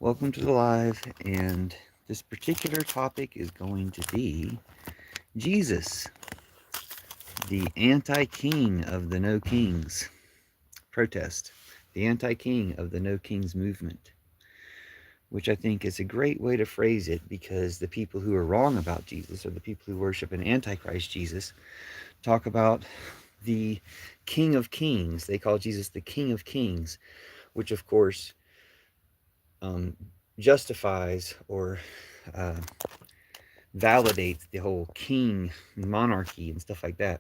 Welcome to the live, and this particular topic is going to be Jesus, the anti-king of the No Kings protest, the anti-king of the No Kings movement, which I think is a great way to phrase it because the people who are wrong about Jesus, or the people who worship an antichrist Jesus, talk about the King of Kings. They call Jesus the King of Kings, which of course um, justifies or uh, validates the whole king monarchy and stuff like that.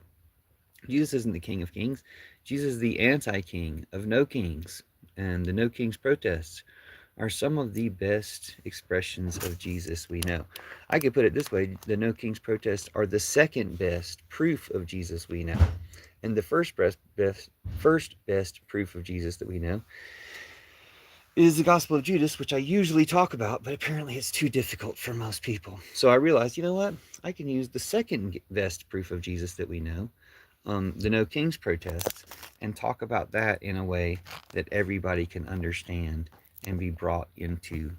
Jesus isn't the King of Kings. Jesus is the anti-king of no kings. And the no kings protests are some of the best expressions of Jesus we know. I could put it this way: the no kings protests are the second best proof of Jesus we know. And the first best proof of Jesus that we know is the Gospel of Judas, which I usually talk about, but apparently it's too difficult for most people. So I realized, you know what? I can use the second best proof of Jesus that we know, the No Kings protests, and talk about that in a way that everybody can understand and be brought into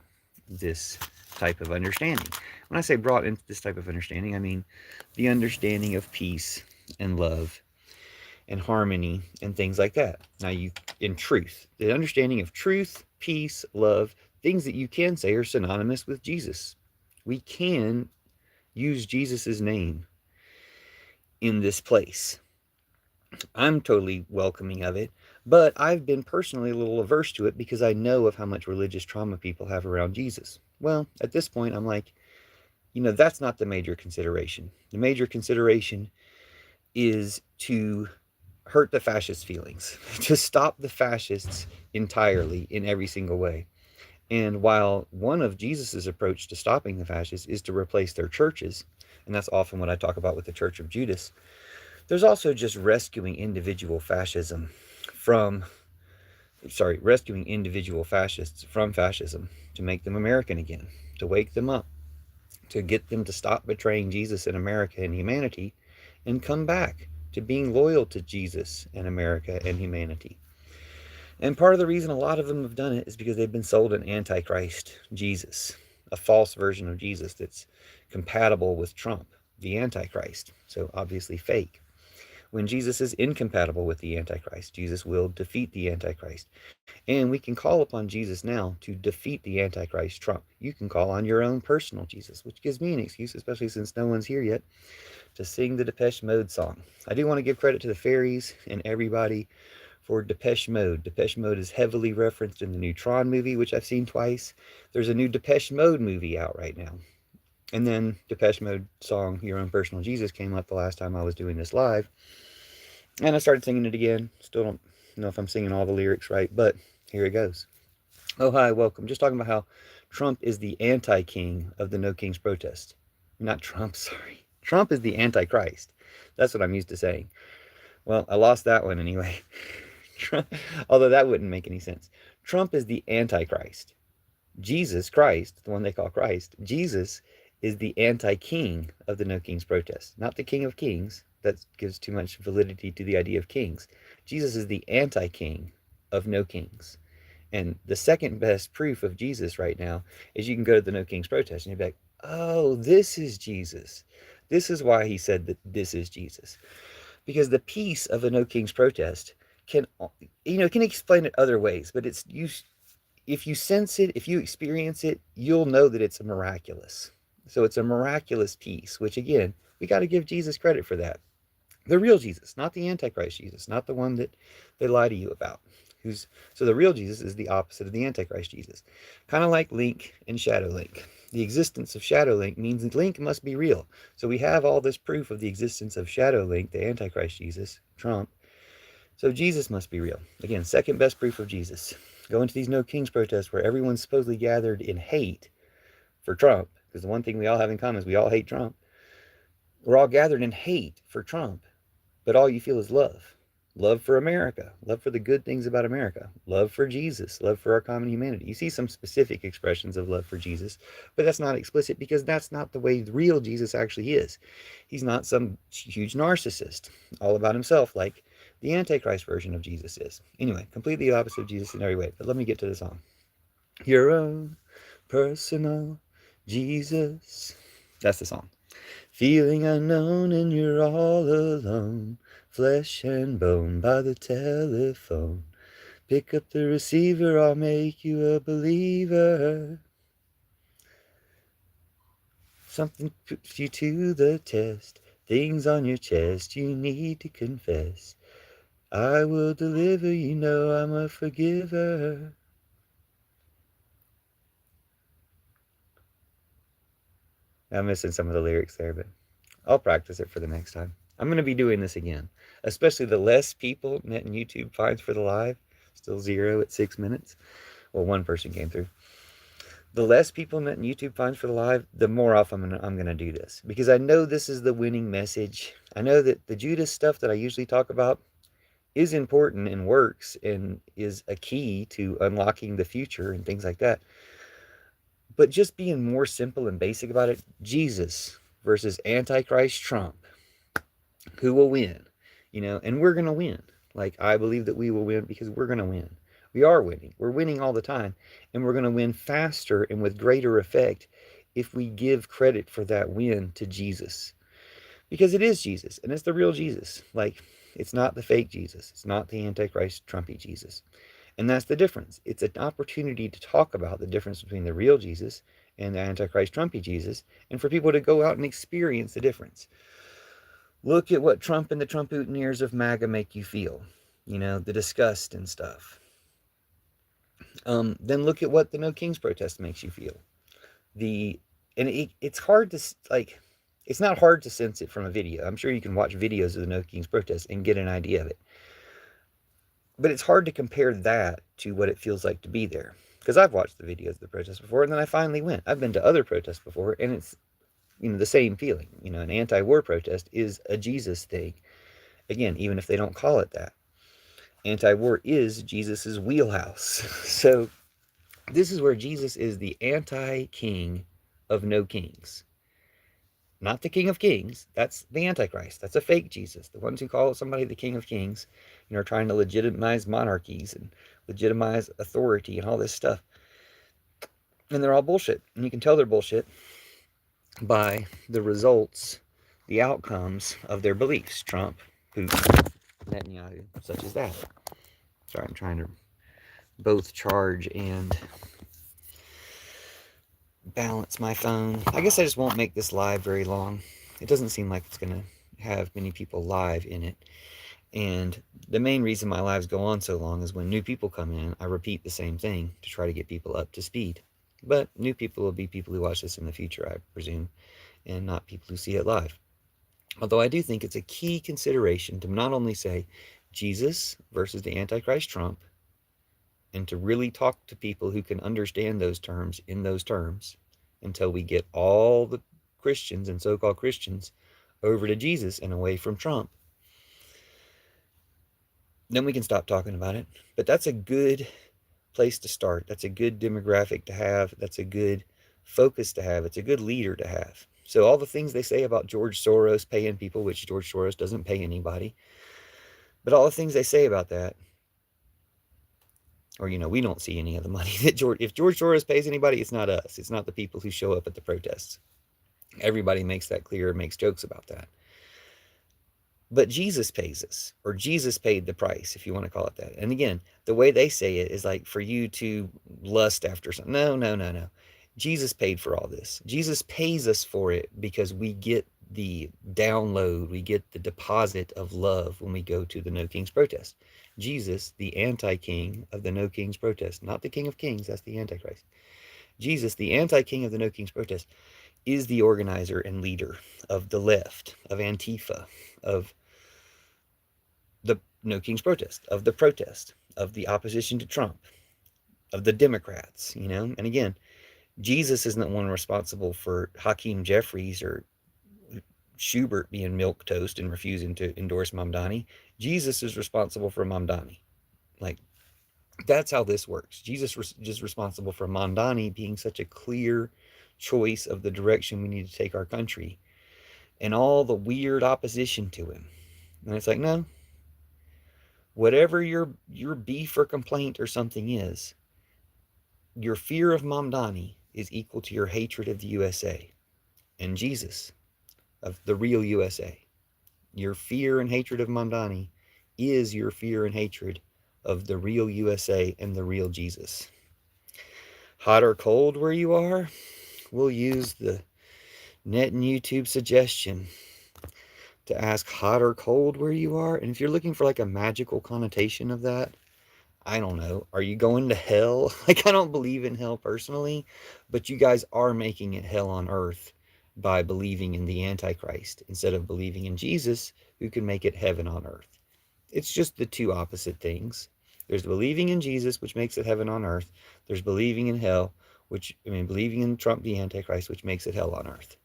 this type of understanding. When I say brought into this type of understanding, I mean the understanding of peace and love and harmony and things like that. Now, in truth, the understanding of truth, peace, love, things that you can say are synonymous with Jesus. We can use Jesus's name in this place. I'm totally welcoming of it, but I've been personally a little averse to it because I know of how much religious trauma people have around Jesus. Well, at this point, I'm like, that's not the major consideration. The major consideration is to hurt the fascist feelings, to stop the fascists entirely in every single way. And while one of Jesus's approach to stopping the fascists is to replace their churches, and that's often what I talk about with the Church of Judas, there's also just from, rescuing individual fascists from fascism to make them American again, to wake them up, to get them to stop betraying Jesus and America and humanity and come back to being loyal to Jesus and America and humanity. And part of the reason a lot of them have done it is because they've been sold an antichrist Jesus, a false version of Jesus that's compatible with Trump, the antichrist. So obviously fake. When Jesus is incompatible with the antichrist, Jesus will defeat the antichrist. And we can call upon Jesus now to defeat the antichrist Trump. You can call on your own personal Jesus, which gives me an excuse, especially since no one's here yet, to sing the Depeche Mode song. I do want to give credit to the fairies and everybody for Depeche Mode. Depeche Mode is heavily referenced in the new Tron movie, which I've seen twice. There's a new Depeche Mode movie out right now. And then Depeche Mode song, Your Own Personal Jesus, came up the last time I was doing this live. And I started singing it again. Still don't know if I'm singing all the lyrics right, but here it goes. Oh, hi, welcome. Just talking about how Trump is the anti-king of the No Kings protest. Not Trump, sorry. Trump is the antichrist. That's what I'm used to saying. Well, I lost that one anyway. Trump, although that wouldn't make any sense. Trump is the antichrist. Jesus Christ, the one they call Christ, Jesus is the anti-king of the No Kings protest. Not the King of Kings. That gives too much validity to the idea of kings. Jesus is the anti-king of no kings. And the second best proof of Jesus right now is you can go to the No Kings protest and you'll be like, oh, this is Jesus. This is why he said that this is Jesus. Because the peace of a No Kings protest can explain it other ways, but if you sense it, if you experience it, you'll know that it's miraculous. So it's a miraculous peace, which again, we got to give Jesus credit for that. The real Jesus, not the Antichrist Jesus, not the one that they lie to you about. So the real Jesus is the opposite of the Antichrist Jesus. Kind of like Link and Shadow Link. The existence of Shadow Link means that Link must be real. So we have all this proof of the existence of Shadow Link, the Antichrist Jesus, Trump. So Jesus must be real. Again, second best proof of Jesus. Go into these No Kings protests where everyone's supposedly gathered in hate for Trump, because the one thing we all have in common is we all hate Trump. We're all gathered in hate for Trump, but all you feel is love. Love for America, love for the good things about America, love for Jesus, love for our common humanity. You see some specific expressions of love for Jesus, but that's not explicit because that's not the way the real Jesus actually is. He's not some huge narcissist, all about himself, like the Antichrist version of Jesus is. Anyway, completely opposite of Jesus in every way. But let me get to the song. Your own personal Jesus. That's the song. Feeling unknown and you're all alone, flesh and bone by the telephone. Pick up the receiver, I'll make you a believer. Something puts you to the test, things on your chest you need to confess. I will deliver, you know I'm a forgiver. I'm missing some of the lyrics there, but I'll practice it for the next time. I'm going to be doing this again, especially the less people net and YouTube finds for the live. Still 0 at 6 minutes. Well, one person came through. The less people net and YouTube finds for the live, the more often I'm going to do this, because I know this is the winning message. I know that the Judas stuff that I usually talk about is important and works and is a key to unlocking the future and things like that. But just being more simple and basic about it, Jesus versus Antichrist Trump, who will win? And we're going to win. Like, I believe that we will win because we're going to win. We are winning. We're winning all the time. And we're going to win faster and with greater effect if we give credit for that win to Jesus. Because it is Jesus, and it's the real Jesus. Like, it's not the fake Jesus. It's not the Antichrist Trumpy Jesus. And that's the difference. It's an opportunity to talk about the difference between the real Jesus and the Antichrist Trumpy Jesus, and for people to go out and experience the difference. Look at what Trump and the Trump-ootneers of MAGA make you feel. The disgust and stuff. Then look at what the No Kings protest makes you feel. It's hard to, like, it's not hard to sense it from a video. I'm sure you can watch videos of the No Kings protest and get an idea of it. But it's hard to compare that to what it feels like to be there. Because I've watched the videos of the protest before, and then I finally went. I've been to other protests before, and it's, the same feeling. An anti-war protest is a Jesus thing. Again, even if they don't call it that. Anti-war is Jesus's wheelhouse. So this is where Jesus is the anti-king of no kings. Not the King of Kings. That's the Antichrist. That's a fake Jesus. The ones who call somebody the King of Kings, are trying to legitimize monarchies and legitimize authority and all this stuff. And they're all bullshit. And you can tell they're bullshit by the results, the outcomes of their beliefs. Trump, Putin, Netanyahu, such as that. Sorry, I'm trying to both charge and balance my phone. I guess I just won't make this live very long. It doesn't seem like it's going to have many people live in it. And the main reason my lives go on so long is when new people come in, I repeat the same thing to try to get people up to speed. But new people will be people who watch this in the future, I presume, and not people who see it live. Although I do think it's a key consideration to not only say Jesus versus the Antichrist Trump, and to really talk to people who can understand those terms in those terms until we get all the Christians and so-called Christians over to Jesus and away from Trump. Then we can stop talking about it. But that's a good place to start. That's a good demographic to have. That's a good focus to have. It's a good leader to have. So all the things they say about George Soros paying people, which George Soros doesn't pay anybody, but all the things they say about that, or, we don't see any of the money that if George Soros pays anybody, it's not us. It's not the people who show up at the protests. Everybody makes that clear, makes jokes about that. But Jesus pays us, or Jesus paid the price, if you want to call it that. And again, the way they say it is like for you to lust after something. No. Jesus paid for all this. Jesus pays us for it because we get the download, we get the deposit of love when we go to the No Kings protest. Jesus, the anti-king of the No Kings protest, not the King of Kings, that's the Antichrist. Jesus, the anti-king of the No Kings protest, is the organizer and leader of the left, of Antifa, of the No Kings protest, of the opposition to Trump, of the Democrats, And again, Jesus isn't the one responsible for Hakeem Jeffries or Schubert being milquetoast and refusing to endorse Mamdani. Jesus is responsible for Mamdani. Like, that's how this works. Jesus is just responsible for Mamdani being such a clear choice of the direction we need to take our country, and all the weird opposition to him. And it's like, no, whatever your beef or complaint or something is, your fear of Mamdani is equal to your hatred of the USA and Jesus, of the real USA. Your fear and hatred of Mamdani is your fear and hatred of the real USA and the real Jesus. Hot or cold where you are? We'll use the net and YouTube suggestion to ask hot or cold where you are. And if you're looking for like a magical connotation of that, I don't know. Are you going to hell? Like, I don't believe in hell personally, but you guys are making it hell on earth by believing in the Antichrist instead of believing in Jesus, who can make it heaven on earth. It's just the two opposite things. There's believing in Jesus, which makes it heaven on earth. There's believing in hell, believing in Trump, the Antichrist, which makes it hell on earth.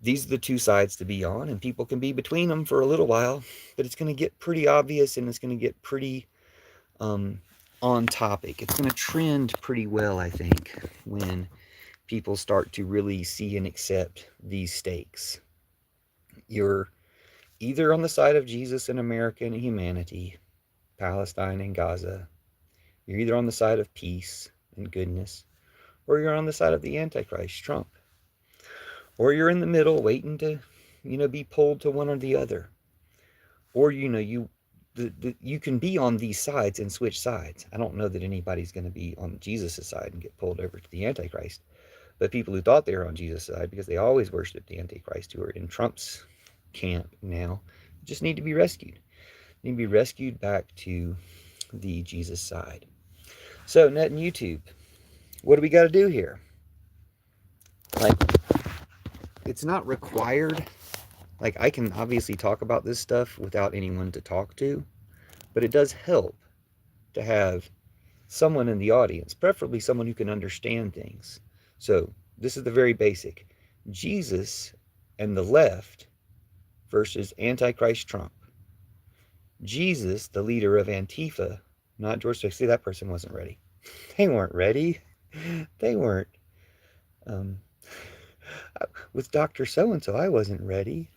These are the two sides to be on, and people can be between them for a little while, but it's going to get pretty obvious and it's going to get pretty on topic. It's going to trend pretty well, I think, when people start to really see and accept these stakes. You're either on the side of Jesus and America and humanity, Palestine and Gaza. You're either on the side of peace and goodness, or you're on the side of the Antichrist, Trump. Or you're in the middle waiting to, be pulled to one or the other. Or, you can be on these sides and switch sides. I don't know that anybody's going to be on Jesus' side and get pulled over to the Antichrist. But people who thought they were on Jesus' side, because they always worshiped the Antichrist, who are in Trump's camp now, just need to be rescued. They need to be rescued back to the Jesus side. So, Net and YouTube, what do we got to do here? Like, it's not required. Like, I can obviously talk about this stuff without anyone to talk to, but it does help to have someone in the audience, preferably someone who can understand things. So, this is the very basic. Jesus and the left versus Antichrist Trump. Jesus, the leader of Antifa, not George Soros. See, that person wasn't ready. They weren't ready. They weren't. With Dr. So-and-so, I wasn't ready.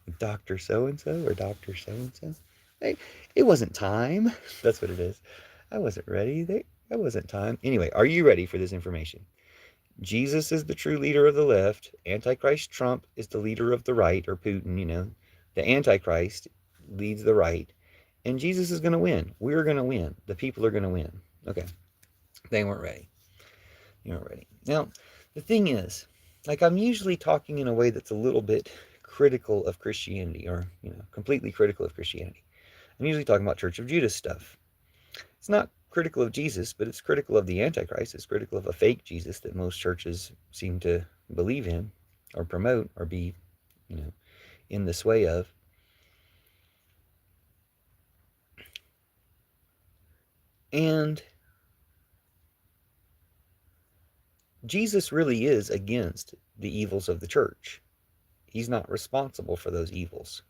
With Dr. So-and-so or Dr. So-and-so. It wasn't time. That's what it is. I wasn't ready. That wasn't time. Anyway, are you ready for this information? Jesus is the true leader of the left. Antichrist Trump is the leader of the right, or Putin, The Antichrist leads the right. And Jesus is going to win. We're going to win. The people are going to win. Okay. They weren't ready. You weren't ready. Now, the thing is, like, I'm usually talking in a way that's a little bit critical of Christianity, or, completely critical of Christianity. I'm usually talking about Church of Judas stuff. It's not critical of Jesus, but it's critical of the Antichrist. It's critical of a fake Jesus that most churches seem to believe in or promote or be, in the sway of. And Jesus really is against the evils of the church. He's not responsible for those evils.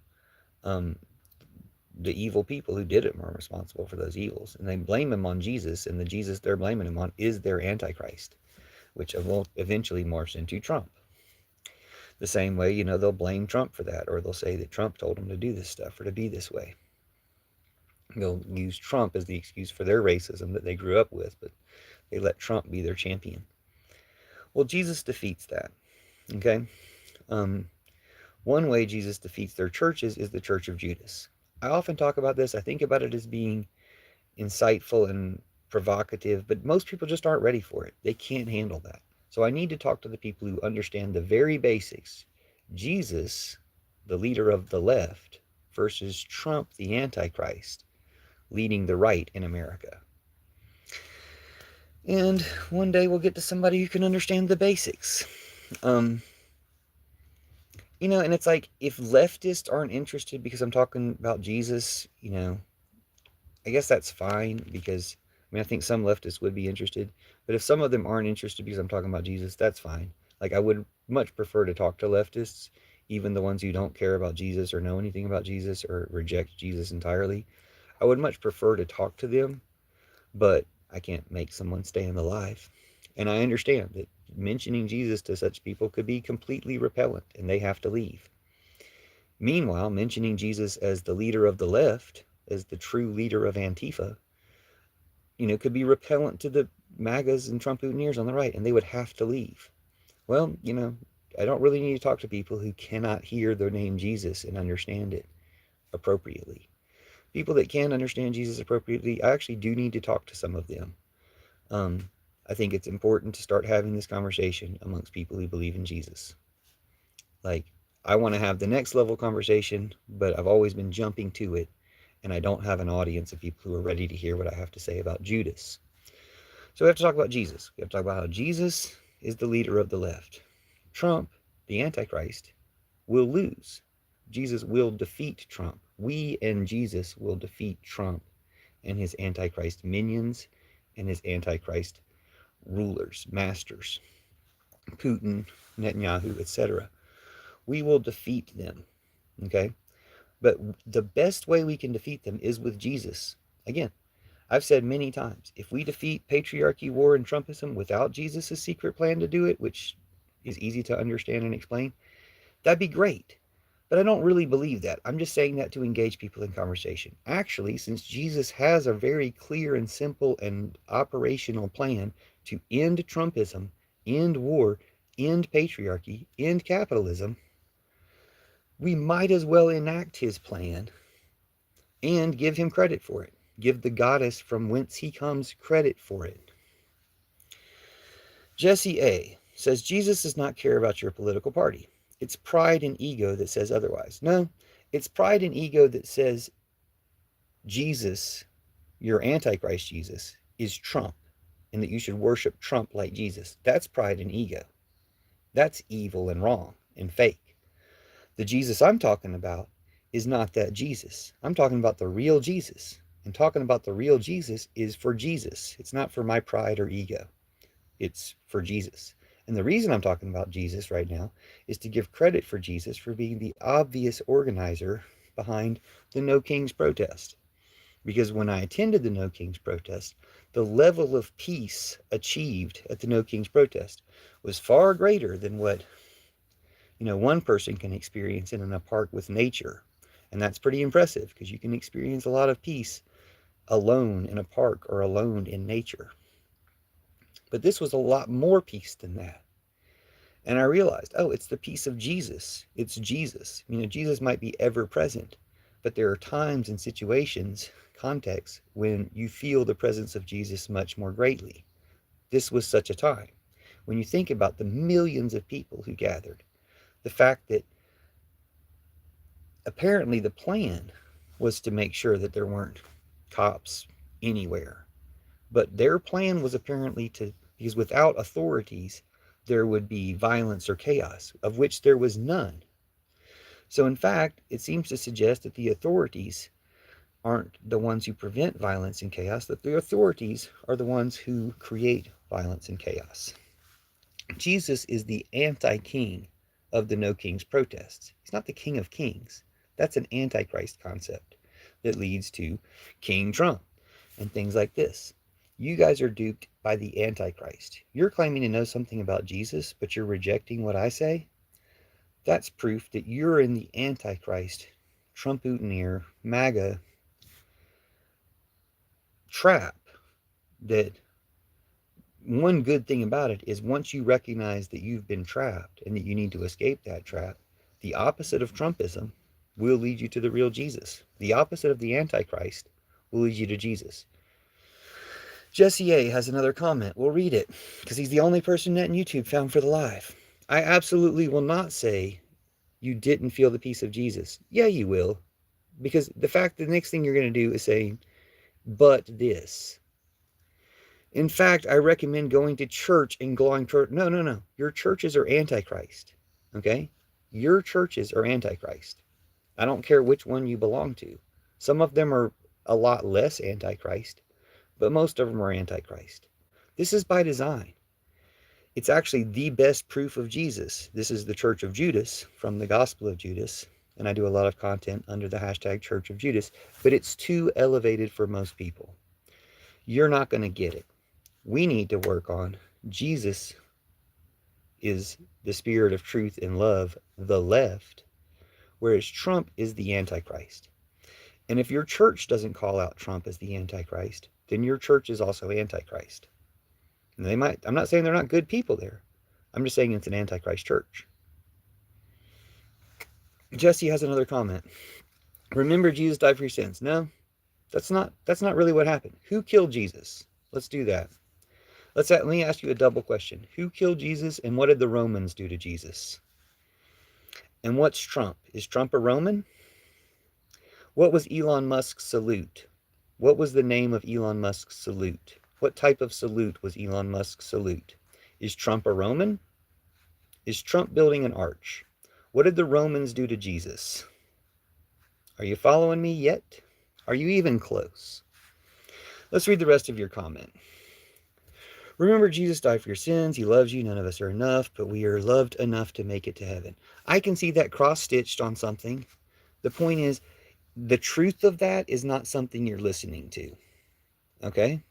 The evil people who did it are responsible for those evils. And they blame him on Jesus, and the Jesus they're blaming him on is their Antichrist, which eventually morphs into Trump. The same way, they'll blame Trump for that, or they'll say that Trump told them to do this stuff or to be this way. They'll use Trump as the excuse for their racism that they grew up with, but they let Trump be their champion. Well, Jesus defeats that, okay? One way Jesus defeats their churches is the Church of Judas. I often talk about this. I think about it as being insightful and provocative, but most people just aren't ready for it. They can't handle that. So I need to talk to the people who understand the very basics. Jesus, the leader of the left, versus Trump, the Antichrist, leading the right in America. And one day we'll get to somebody who can understand the basics. And it's like, if leftists aren't interested because I'm talking about Jesus, I guess that's fine, because, I think some leftists would be interested. But if some of them aren't interested because I'm talking about Jesus, that's fine. Like, I would much prefer to talk to leftists, even the ones who don't care about Jesus or know anything about Jesus or reject Jesus entirely. I would much prefer to talk to them, but I can't make someone stay in the life. And I understand that mentioning Jesus to such people could be completely repellent, and they have to leave. Meanwhile, mentioning Jesus as the leader of the left, as the true leader of Antifa, could be repellent to the MAGAs and Trump-Boutonniers on the right, and they would have to leave. Well, I don't really need to talk to people who cannot hear the name Jesus and understand it appropriately. People that can understand Jesus appropriately, I actually do need to talk to some of them. I think it's important to start having this conversation amongst people who believe in Jesus. Like, I want to have the next level conversation, but I've always been jumping to it, and I don't have an audience of people who are ready to hear what I have to say about Judas. So we have to talk about Jesus. We have to talk about how Jesus is the leader of the left. Trump, the Antichrist, will lose. Jesus will defeat Trump. We and Jesus will defeat Trump and his Antichrist minions and his Antichrist rulers, masters, Putin, Netanyahu, etc. We will defeat them, okay? But the best way we can defeat them is with Jesus. Again, I've said many times, if we defeat patriarchy, war, and Trumpism without Jesus' secret plan to do it, which is easy to understand and explain, that'd be great. But I don't really believe that. I'm just saying that to engage people in conversation. Actually, since Jesus has a very clear and simple and operational plan to end Trumpism, end war, end patriarchy, end capitalism, we might as well enact his plan and give him credit for it. Give the goddess from whence he comes credit for it. Jesse A. says, Jesus does not care about your political party. It's pride and ego that says otherwise. No, it's pride and ego that says Jesus, your Antichrist Jesus, is Trump, and that you should worship Trump like Jesus. That's pride and ego. That's evil and wrong and fake. The Jesus I'm talking about is not that Jesus. I'm talking about the real Jesus. And talking about the real Jesus is for Jesus. It's not for my pride or ego. It's for Jesus. And the reason I'm talking about Jesus right now is to give credit for Jesus for being the obvious organizer behind the No Kings protest. Because when I attended the No Kings protest, the level of peace achieved at the No Kings protest was far greater than what one person can experience in a park with nature. And that's pretty impressive because you can experience a lot of peace alone in a park or alone in nature. But this was a lot more peace than that. And I realized, it's the peace of Jesus. It's Jesus. Jesus might be ever present, but there are times and situations, contexts, when you feel the presence of Jesus much more greatly. This was such a time. When you think about the millions of people who gathered, the fact that apparently the plan was to make sure that there weren't cops anywhere. But their plan was apparently because without authorities, there would be violence or chaos, of which there was none. So in fact, it seems to suggest that the authorities aren't the ones who prevent violence and chaos, that the authorities are the ones who create violence and chaos. Jesus is the anti-king of the No Kings protests. He's not the king of kings. That's an antichrist concept that leads to King Trump and things like this. You guys are duped by the Antichrist. You're claiming to know something about Jesus, but you're rejecting what I say? That's proof that you're in the Antichrist, Trump-Boutonnier, MAGA trap. That one good thing about it is once you recognize that you've been trapped and that you need to escape that trap, the opposite of Trumpism will lead you to the real Jesus. The opposite of the Antichrist will lead you to Jesus. Jesse A. has another comment. We'll read it, because he's the only person that YouTube found for the live. I absolutely will not say you didn't feel the peace of Jesus. Yeah, you will. Because the next thing you're going to do is say, but this. In fact, I recommend going to church and going to... No. Your churches are Antichrist. Okay? Your churches are Antichrist. I don't care which one you belong to. Some of them are a lot less Antichrist, but most of them are Antichrist. This is by design. It's actually the best proof of Jesus. This is the Church of Judas from the Gospel of Judas, and I do a lot of content under the hashtag Church of Judas, but it's too elevated for most people. You're not going to get it. We need to work on Jesus is the spirit of truth and love, the left, whereas Trump is the Antichrist. And if your church doesn't call out Trump as the Antichrist, then your church is also Antichrist. And I'm not saying they're not good people there. I'm just saying it's an Antichrist church. Jesse has another comment. Remember, Jesus died for your sins. No, that's not really what happened. Who killed Jesus? Let's do that. Let me ask you a double question. Who killed Jesus, and what did the Romans do to Jesus? And what's Trump? Is Trump a Roman? What was Elon Musk's salute? What was the name of Elon Musk's salute? What type of salute was Elon Musk's salute? Is Trump a Roman? Is Trump building an arch? What did the Romans do to Jesus? Are you following me yet? Are you even close? Let's read the rest of your comment. Remember, Jesus died for your sins. He loves you. None of us are enough, but we are loved enough to make it to heaven. I can see that cross-stitched on something. The point is, the truth of that is not something you're listening to. Okay?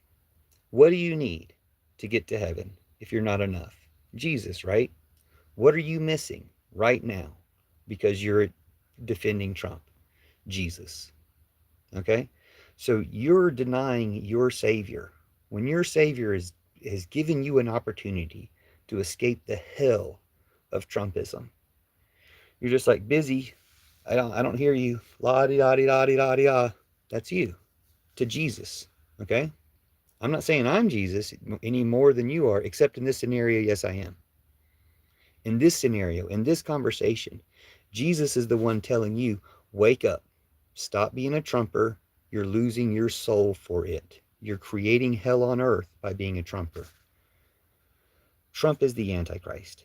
What do you need to get to heaven if you're not enough? Jesus, right? What are you missing right now because you're defending Trump? Jesus. Okay? So you're denying your Savior. When your Savior has given you an opportunity to escape the hell of Trumpism, you're just like busy. I don't hear you. La di da di da di da di da. That's you to Jesus. Okay? I'm not saying I'm Jesus any more than you are, except in this scenario, yes, I am. In this scenario, in this conversation, Jesus is the one telling you, wake up. Stop being a Trumper. You're losing your soul for it. You're creating hell on earth by being a Trumper. Trump is the Antichrist.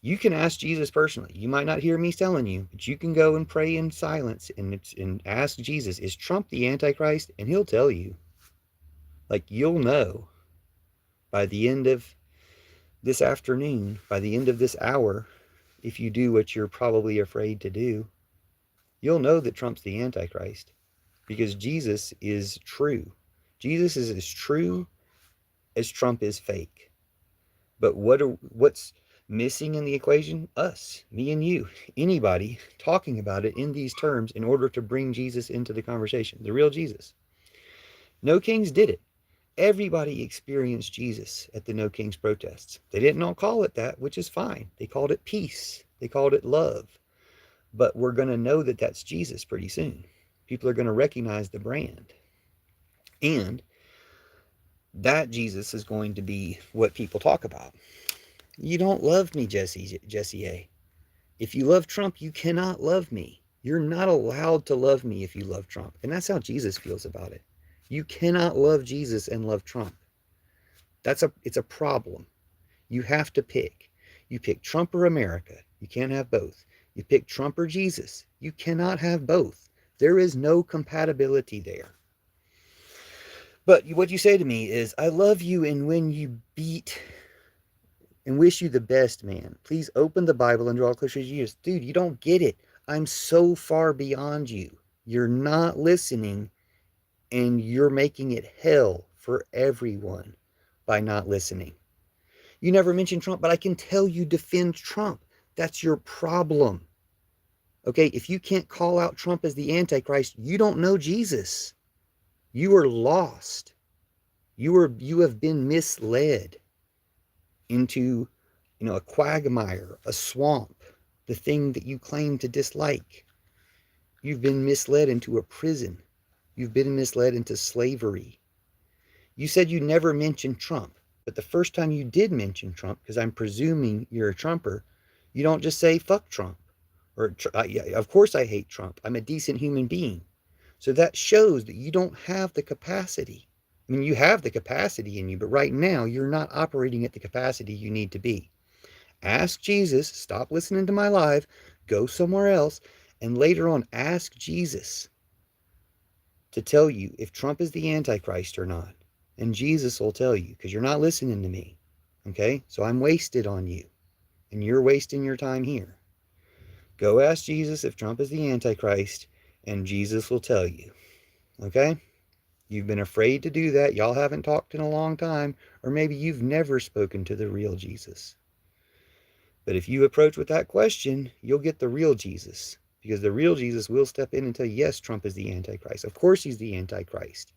You can ask Jesus personally. You might not hear me telling you, but you can go and pray in silence and ask Jesus, is Trump the Antichrist? And he'll tell you. Like, you'll know by the end of this afternoon, by the end of this hour, if you do what you're probably afraid to do, you'll know that Trump's the Antichrist, because Jesus is true. Jesus is as true as Trump is fake. But what's missing in the equation? Us, me and you, anybody talking about it in these terms in order to bring Jesus into the conversation, the real Jesus. No Kings did it. Everybody experienced Jesus at the No Kings protests. They didn't all call it that, which is fine. They called it peace. They called it love. But we're going to know that that's Jesus pretty soon. People are going to recognize the brand. And that Jesus is going to be what people talk about. You don't love me, Jesse A. If you love Trump, you cannot love me. You're not allowed to love me if you love Trump. And that's how Jesus feels about it. You cannot love Jesus and love Trump. It's a problem. You have to pick. You pick Trump or America. You can't have both. You pick Trump or Jesus. You cannot have both. There is no compatibility there. But what you say to me is, I love you, and when you beat and wish you the best, man, please open the Bible and draw closer to Jesus. Dude, you don't get it. I'm so far beyond you. You're not listening, and you're making it hell for everyone by not listening. You never mention Trump, but I can tell you defend Trump. That's your problem. Okay, if you can't call out Trump as the Antichrist, you don't know Jesus. You are lost. You have been misled into, a quagmire, a swamp, the thing that you claim to dislike. You've been misled into a prison. You've been misled into slavery. You said you never mentioned Trump, but the first time you did mention Trump, because I'm presuming you're a Trumper, you don't just say, fuck Trump. Or, yeah, of course I hate Trump. I'm a decent human being. So that shows that you don't have the capacity. I mean, you have the capacity in you, but right now you're not operating at the capacity you need to be. Ask Jesus, stop listening to my live, go somewhere else, and later on ask Jesus to tell you if Trump is the Antichrist or not. And Jesus will tell you, because you're not listening to me. Okay? So I'm wasted on you, and you're wasting your time here. Go ask Jesus if Trump is the Antichrist, and Jesus will tell you. Okay? You've been afraid to do that. Y'all haven't talked in a long time, or maybe you've never spoken to the real Jesus. But if you approach with that question, you'll get the real Jesus, because the real Jesus will step in and tell you, yes, Trump is the Antichrist. Of course he's the Antichrist.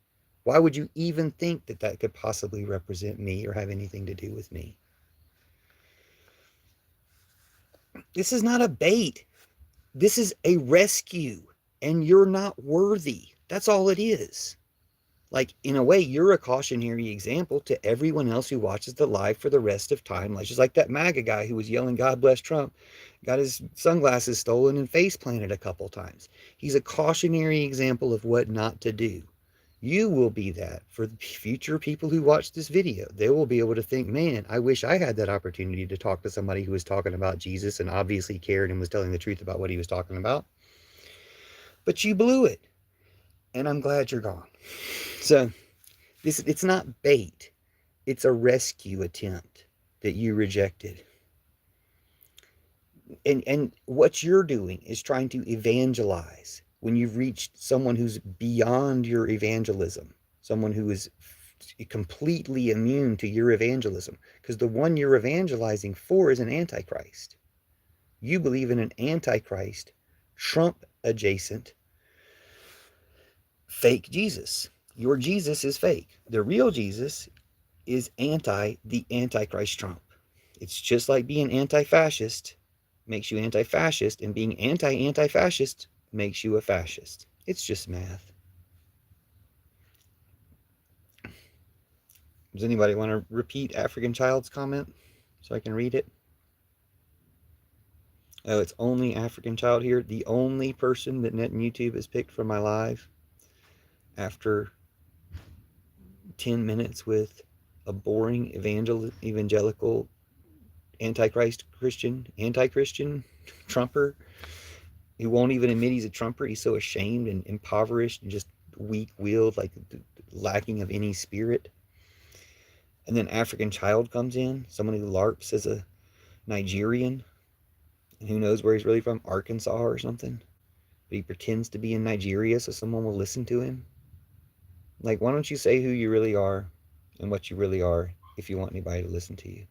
Why would you even think that that could possibly represent me or have anything to do with me? This is not a bait. This is a rescue, and you're not worthy. That's all it is. Like, in a way, you're a cautionary example to everyone else who watches the live for the rest of time. Like, just like that MAGA guy who was yelling, God bless Trump, got his sunglasses stolen and face planted a couple times. He's a cautionary example of what not to do. You will be that for the future people who watch this video. They will be able to think, man, I wish I had that opportunity to talk to somebody who was talking about Jesus and obviously cared and was telling the truth about what he was talking about. But you blew it, and I'm glad you're gone. So it's not bait. It's a rescue attempt that you rejected. And what you're doing is trying to evangelize when you've reached someone who's beyond your evangelism, someone who is completely immune to your evangelism, because the one you're evangelizing for is an antichrist. You believe in an antichrist, Trump adjacent, fake Jesus. Your Jesus is fake. The real Jesus is the antichrist Trump. It's just like being anti-fascist makes you anti-fascist, and being anti-fascist makes you a fascist. It's just math. Does anybody want to repeat African Child's comment so I can read it? Oh, it's only African Child here. The only person that Net and YouTube has picked for my live after 10 minutes with a boring evangelical anti-Christian Trumper who won't even admit he's a Trumper. He's so ashamed and impoverished and just weak-willed, like lacking of any spirit. And then African Child comes in, someone who LARPs as a Nigerian, and who knows where he's really from, Arkansas or something. But he pretends to be in Nigeria so someone will listen to him. Like, why don't you say who you really are and what you really are if you want anybody to listen to you?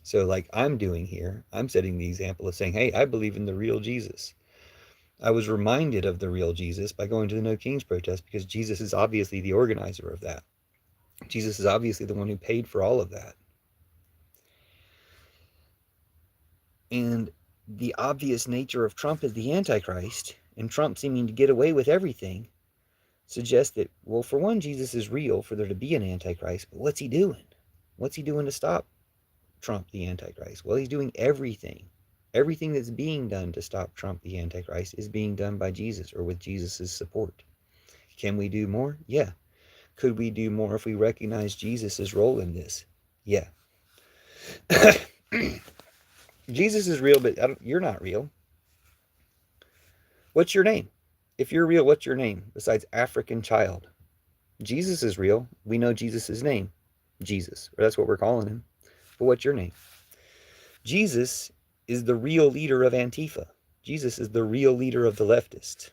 So like I'm doing here, I'm setting the example of saying, hey, I believe in the real Jesus. I was reminded of the real Jesus by going to the No Kings protest, because Jesus is obviously the organizer of that. Jesus is obviously the one who paid for all of that. And the obvious nature of Trump as the Antichrist, and Trump seeming to get away with everything, suggests that, well, for one, Jesus is real for there to be an Antichrist, but what's he doing? What's he doing to stop Trump the Antichrist? Well, he's doing everything. Everything that's being done to stop Trump the Antichrist is being done by Jesus, or with Jesus's support. Can we do more? Yeah. Could we do more if we recognize Jesus's role in this? Yeah. Jesus is real, but you're not real. What's your name? If you're real, what's your name besides African Child? Jesus is real. We know Jesus' name. Jesus. Or that's what we're calling him. But what's your name? Jesus is the real leader of Antifa. Jesus is the real leader of the leftists.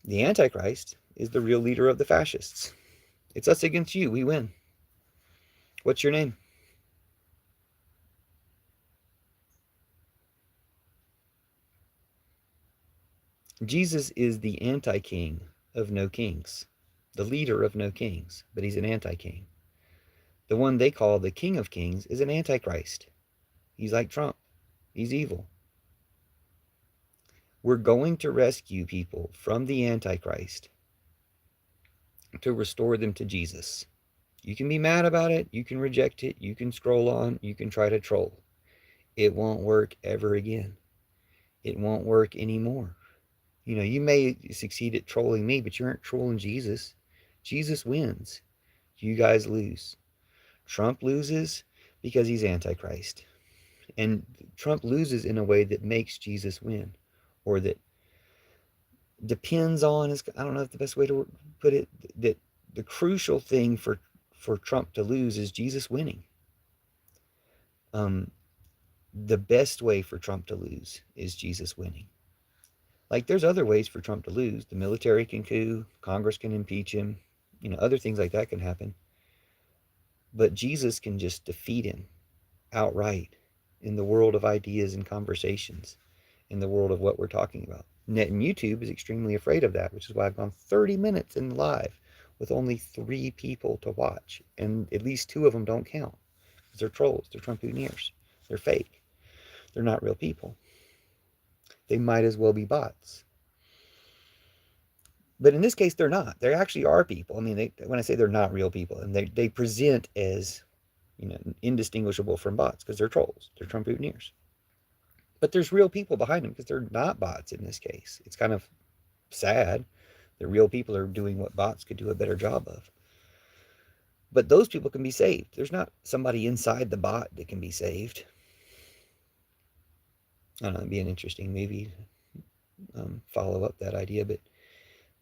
The Antichrist is the real leader of the fascists. It's us against you. We win. What's your name? Jesus is the anti-king of no kings, the leader of no kings, but he's an anti-king. The one they call the King of Kings is an antichrist. He's like Trump. He's evil. We're going to rescue people from the Antichrist to restore them to Jesus. You can be mad about it. You can reject it. You can scroll on. You can try to troll. It won't work ever again. It won't work anymore. You know, you may succeed at trolling me, but you aren't trolling Jesus. Jesus wins. You guys lose. Trump loses because he's Antichrist. And Trump loses in a way that makes Jesus win, or that depends on, I don't know if the best way to put it, that the crucial thing for Trump to lose is Jesus winning. The best way for Trump to lose is Jesus winning. Like, there's other ways for Trump to lose. The military can coup, Congress can impeach him, other things like that can happen. But Jesus can just defeat him outright in the world of ideas and conversations, in the world of what we're talking about. Net and YouTube is extremely afraid of that, which is why I've gone 30 minutes in live with only 3 people to watch, and at least 2 of them don't count. They're trolls. They're Trump-uniers. They're fake. They're not real people. They might as well be bots. But in this case, they're not. They actually are people. I mean, when I say they're not real people, and they present as, indistinguishable from bots because they're trolls. They're Trump-uniers. But there's real people behind them because they're not bots in this case. It's kind of sad that real people are doing what bots could do a better job of. But those people can be saved. There's not somebody inside the bot that can be saved. I don't know, it'd be an interesting maybe follow up that idea. But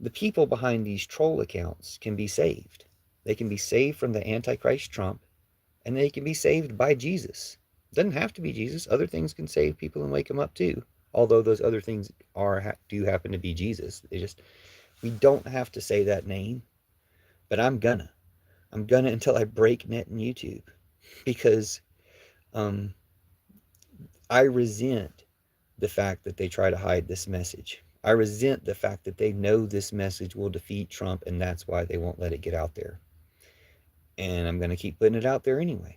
the people behind these troll accounts can be saved. They can be saved from the Antichrist Trump, and they can be saved by Jesus. It doesn't have to be Jesus. Other things can save people and wake them up too. Although those other things do happen to be Jesus. We don't have to say that name, but I'm gonna until I break net and YouTube, because I resent the fact that they try to hide this message. I resent the fact that they know this message will defeat Trump, and that's why they won't let it get out there. And I'm going to keep putting it out there anyway.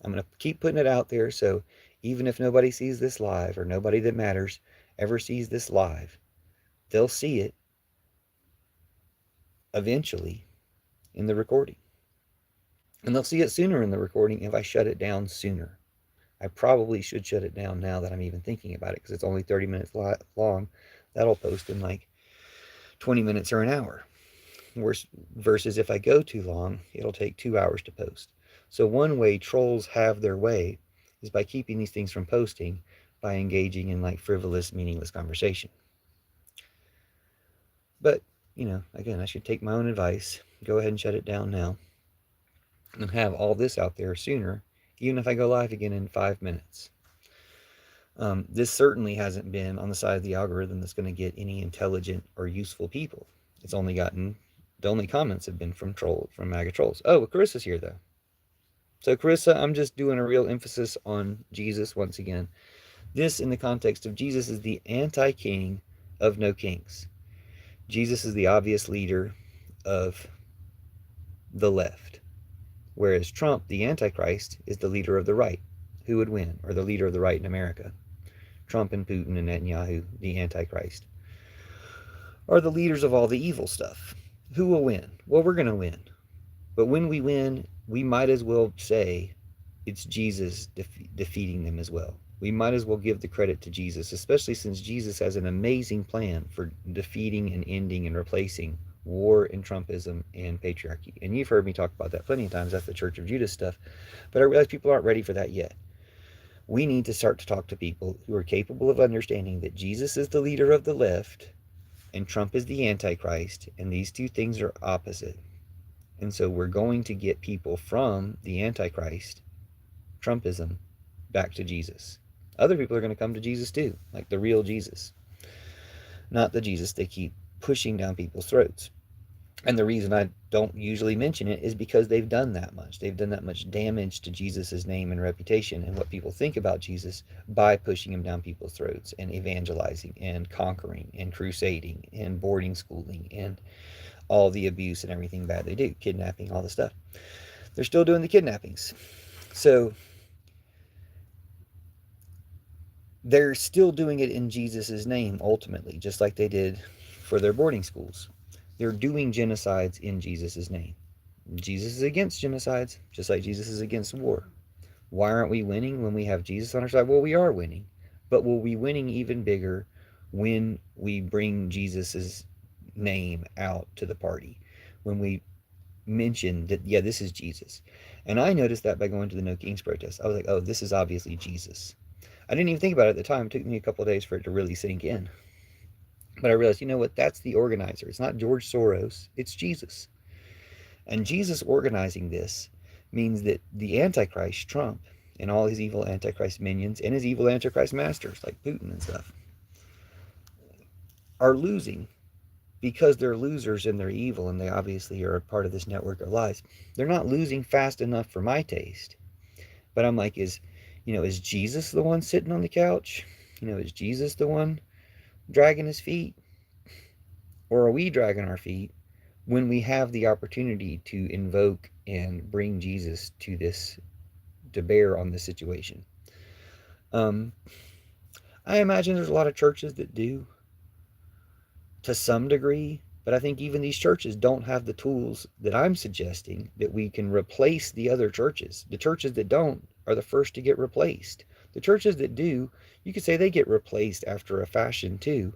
I'm going to keep putting it out there, so even if nobody sees this live, or nobody that matters ever sees this live, they'll see it eventually in the recording. And they'll see it sooner in the recording if I shut it down sooner. I probably should shut it down now that I'm even thinking about it, because it's only 30 minutes long. That'll post in like 20 minutes or an hour. Versus if I go too long, it'll take 2 hours to post. So one way trolls have their way is by keeping these things from posting, by engaging in like frivolous, meaningless conversation. But, again, I should take my own advice, go ahead and shut it down now, and have all this out there sooner, even if I go live again in 5 minutes. This certainly hasn't been on the side of the algorithm that's going to get any intelligent or useful people. The only comments have been from MAGA trolls. Oh, Carissa's here though. So Carissa, I'm just doing a real emphasis on Jesus once again. This, in the context of Jesus, is the anti-king of no kings. Jesus is the obvious leader of the left, whereas Trump, the Antichrist, is the leader of the right. Who would win? Or the leader of the right in America? Trump and Putin and Netanyahu, the Antichrist, are the leaders of all the evil stuff. Who will win? Well, we're going to win. But when we win, we might as well say it's Jesus defeating them as well. We might as well give the credit to Jesus, especially since Jesus has an amazing plan for defeating and ending and replacing war and Trumpism and patriarchy. And you've heard me talk about that plenty of times. That's the Church of Judas stuff. But I realize people aren't ready for that yet. We need to start to talk to people who are capable of understanding that Jesus is the leader of the left and Trump is the Antichrist, and these two things are opposite. And so we're going to get people from the Antichrist, Trumpism, back to Jesus. Other people are going to come to Jesus too, like the real Jesus. Not the Jesus they keep pushing down people's throats. And the reason I don't usually mention it is because they've done that much. They've done that much damage to Jesus' name and reputation and what people think about Jesus by pushing him down people's throats and evangelizing and conquering and crusading and boarding schooling and all the abuse and everything bad they do, kidnapping, all the stuff. They're still doing the kidnappings. So they're still doing it in Jesus' name, ultimately, just like they did for their boarding schools. They're doing genocides in Jesus' name. Jesus is against genocides, just like Jesus is against war. Why aren't we winning when we have Jesus on our side? Well, we are winning. But we'll be winning even bigger when we bring Jesus' name out to the party. When we mention that, yeah, this is Jesus. And I noticed that by going to the No Kings protest. I was like, oh, this is obviously Jesus. I didn't even think about it at the time. It took me a couple of days for it to really sink in. But I realized, you know what? That's the organizer. It's not George Soros. It's Jesus. And Jesus organizing this means that the Antichrist, Trump, and all his evil Antichrist minions and his evil Antichrist masters, like Putin and stuff, are losing because they're losers and they're evil and they obviously are a part of this network of lies. They're not losing fast enough for my taste. But I'm like, is Jesus the one sitting on the couch? Is Jesus the one dragging his feet? Or are we dragging our feet when we have the opportunity to invoke and bring Jesus to bear on this situation? Um, I imagine there's a lot of churches that do to some degree, but I think even these churches don't have the tools that I'm suggesting that we can replace the other churches. The churches that don't are the first to get replaced. The churches that do, you could say they get replaced after a fashion too.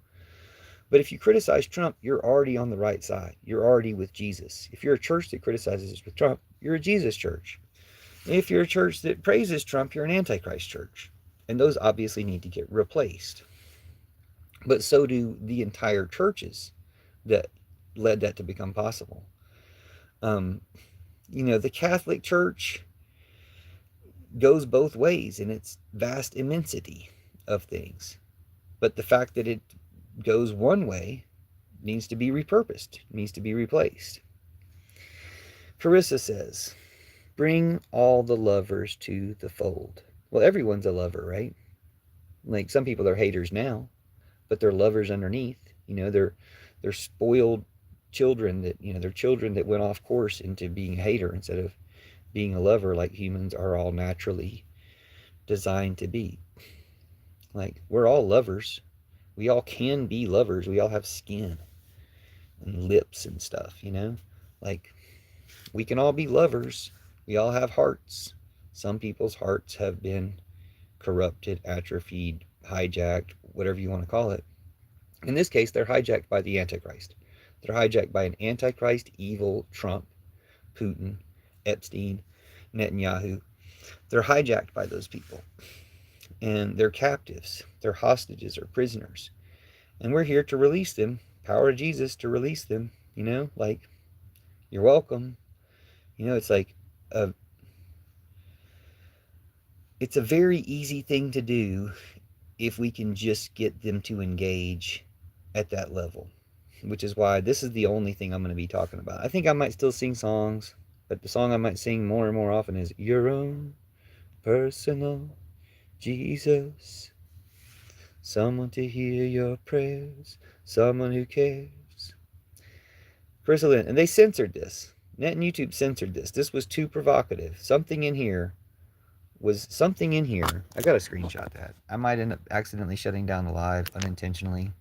But if you criticize Trump, you're already on the right side. You're already with Jesus. If you're a church that criticizes with Trump, you're a Jesus church. If you're a church that praises Trump, you're an Antichrist church. And those obviously need to get replaced. But so do the entire churches that led that to become possible. Um, the Catholic Church goes both ways in its vast immensity of things. But the fact that it goes one way needs to be repurposed, needs to be replaced. Carissa says, bring all the lovers to the fold. Well, everyone's a lover, right? Like some people are haters now, but they're lovers underneath. They're spoiled children they're children that went off course into being a hater instead of being a lover like humans are all naturally designed to be. Like, we're all lovers. We all can be lovers. We all have skin and lips and stuff. Like, we can all be lovers. We all have hearts. Some people's hearts have been corrupted, atrophied, hijacked, whatever you want to call it. In this case, they're hijacked by the Antichrist. They're hijacked by an Antichrist, evil Trump, Putin, Epstein, Netanyahu. They're hijacked by those people. And they're captives. They're hostages or prisoners. And we're here to release them. Power of Jesus to release them. Like, you're welcome. It's like it's a very easy thing to do if we can just get them to engage at that level, which is why this is the only thing I'm going to be talking about. I think I might still sing songs, but the song I might sing more and more often is Your Own Personal Jesus. Someone to hear your prayers, someone who cares. Chrysalin, and they censored this. Net and YouTube censored this. This was too provocative. Something in here. I gotta screenshot that. I might end up accidentally shutting down the live unintentionally.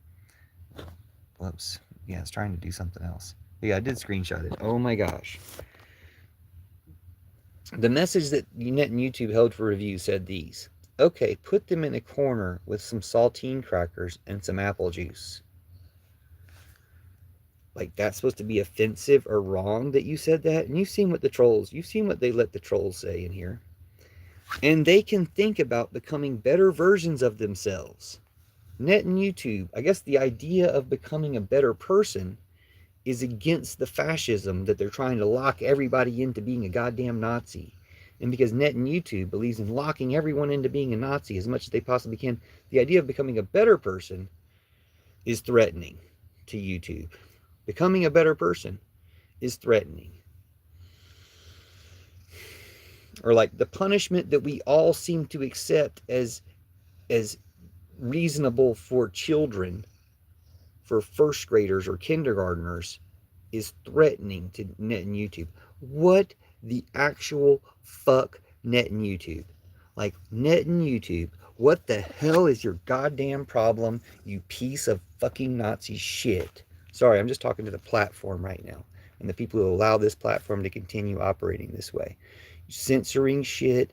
Whoops. Yeah, it's trying to do something else. But yeah, I did screenshot it. Oh my gosh. The message that Net and YouTube held for review said these. Okay, put them in a corner with some saltine crackers and some apple juice. Like, that's supposed to be offensive or wrong that you said that? And you've seen what they let the trolls say in here. And they can think about becoming better versions of themselves. Net and YouTube, I guess the idea of becoming a better person is against the fascism that they're trying to lock everybody into being a goddamn Nazi. And because Net and YouTube believes in locking everyone into being a Nazi as much as they possibly can, the idea of becoming a better person is threatening to YouTube. Becoming a better person is threatening. Or like the punishment that we all seem to accept as reasonable for children, for first graders or kindergartners, is threatening to Net and YouTube. What the actual fuck, Net and YouTube? Like, Net and YouTube, what the hell is your goddamn problem, you piece of fucking Nazi shit? Sorry, I'm just talking to the platform right now and the people who allow this platform to continue operating this way. Censoring shit,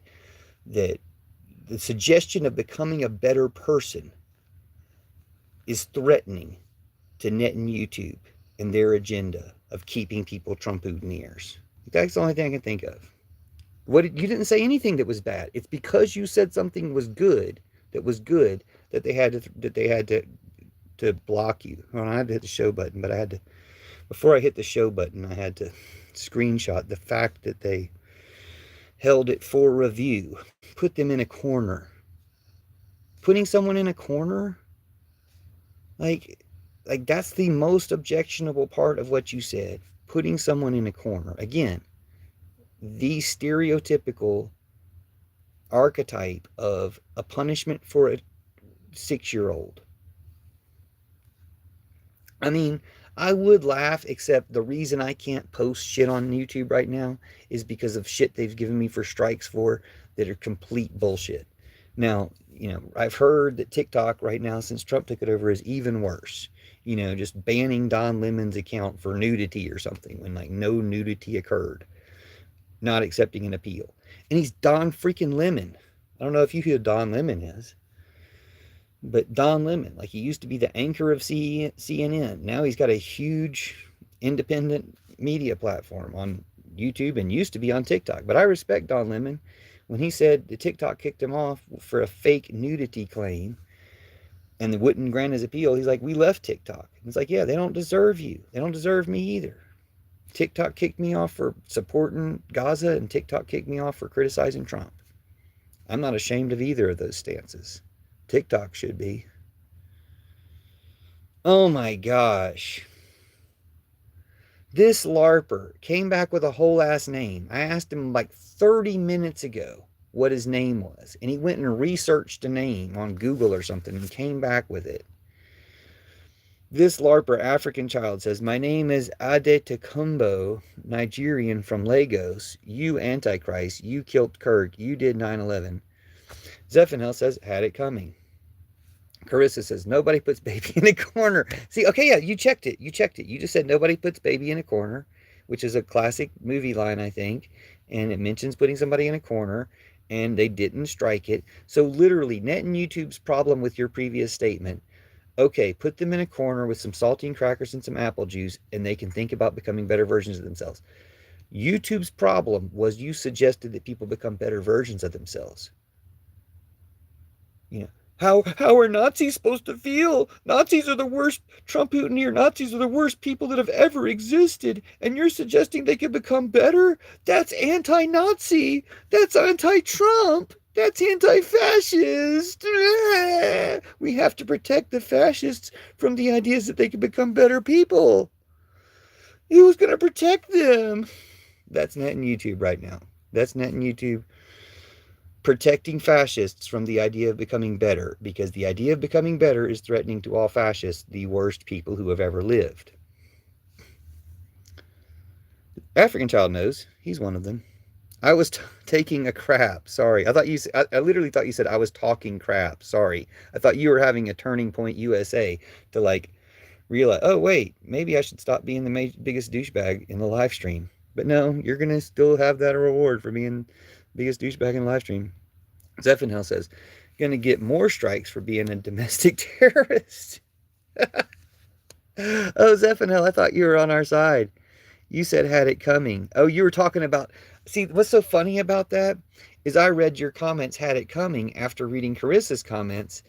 that the suggestion of becoming a better person is threatening to Net and YouTube and their agenda of keeping people Trump-Putin-ears. That's the only thing I can think of. You didn't say anything that was bad. It's because you said something was good, that they had to block you. Well, I had to hit the show button, but before I hit the show button, I had to screenshot the fact that they held it for review. Put them in a corner. Putting someone in a corner? Like that's the most objectionable part of what you said. Putting someone in a corner. Again, the stereotypical archetype of a punishment for a 6-year-old. I mean, I would laugh, except the reason I can't post shit on YouTube right now is because of shit they've given me for strikes for that are complete bullshit. Now, I've heard that TikTok right now, since Trump took it over, is even worse. Just banning Don Lemon's account for nudity or something when like no nudity occurred, not accepting an appeal. And he's Don freaking Lemon. I don't know if you know who Don Lemon is. But Don Lemon, like he used to be the anchor of CNN. Now he's got a huge independent media platform on YouTube and used to be on TikTok. But I respect Don Lemon. When he said the TikTok kicked him off for a fake nudity claim and they wouldn't grant his appeal, he's like, we left TikTok. And it's like, yeah, they don't deserve you. They don't deserve me either. TikTok kicked me off for supporting Gaza and TikTok kicked me off for criticizing Trump. I'm not ashamed of either of those stances. TikTok should be. Oh my gosh. This LARPer came back with a whole ass name. I asked him like 30 minutes ago what his name was, and he went and researched a name on Google or something and came back with it. This LARPer African child says, my name is Adetokunbo, Nigerian from Lagos. You Antichrist, you killed Kirk, you did 9/11. Zephaniel says, had it coming. Carissa says, nobody puts baby in a corner. See, okay, yeah, you checked it. You just said nobody puts baby in a corner, which is a classic movie line, I think. And it mentions putting somebody in a corner, and they didn't strike it. So literally, Net and YouTube's problem with your previous statement, okay, put them in a corner with some saltine crackers and some apple juice, and they can think about becoming better versions of themselves. YouTube's problem was you suggested that people become better versions of themselves. How are Nazis supposed to feel? Nazis are the worst. Trump Putin Nazis are the worst people that have ever existed. And you're suggesting they can become better? That's anti-Nazi. That's anti-Trump. That's anti-fascist. We have to protect the fascists from the ideas that they can become better people. Who's going to protect them? That's Net and YouTube right now. That's Net and YouTube protecting fascists from the idea of becoming better, because the idea of becoming better is threatening to all fascists, the worst people who have ever lived. African child knows. He's one of them. I was taking a crap. Sorry. I literally thought you said I was talking crap. Sorry. I thought you were having a Turning Point USA to like realize, oh wait, maybe I should stop being the biggest douchebag in the live stream. But no, you're going to still have that reward for being biggest douchebag in the live stream. Zephaniel says, going to get more strikes for being a domestic terrorist. Oh, Zephaniel, I thought you were on our side. You said had it coming. Oh, you were talking about... See, what's so funny about that is I read your comments had it coming after reading Carissa's comments,